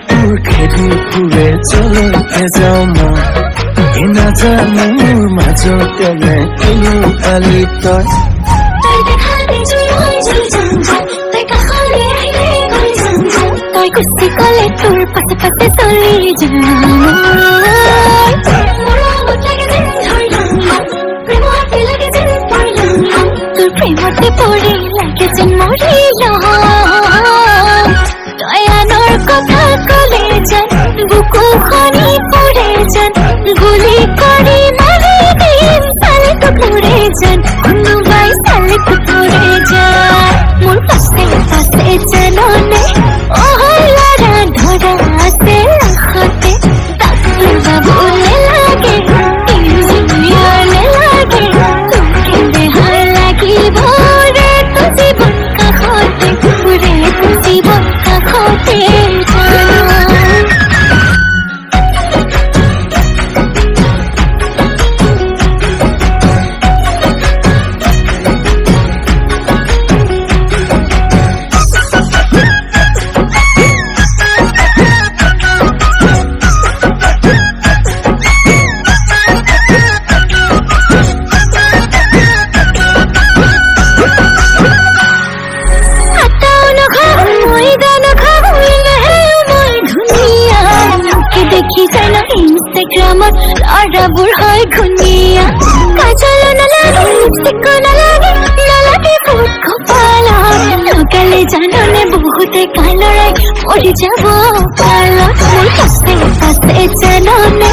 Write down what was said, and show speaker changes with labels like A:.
A: তোৰ খেদি ফুৰে চলতে যাওঁ মই নাজানো মোৰ মাজতে নে কিনো পালি তই
B: তই কুস্তি কলে তোৰ পাছে পাছে চলি তোৰ প্ৰেমতে পৰি লাগে যেন মৰি তই আনৰ কথা কলে যেন বুকু খনি পৰে যেন গুলি কৰি মাৰি দিম চালে টুকুৰে যেন কোনোবাই চালে টুকুৰে যেন মোৰ পাছে পাছে জাননে অহলাৰা ধৰা আছে আখতে তাকলৈ বাবুলে লাগে ইঞ্জিনিয়াৰলে লাগে তোকে বেহাৰ লাগিব ৰে তো জীৱন কাষতে ৰে তো জীৱন কাষতে ইনষ্টাগ্ৰামত ল'ৰাবোৰ হয় ঘূণীয়া কাজল নালাগে লিপষ্টিক নালাগে নালাগে বহুত কপালত লগালে জাননে বহুতে কালৰাই মৰি যাব পালত মোৰ পাছে পাছে জাননে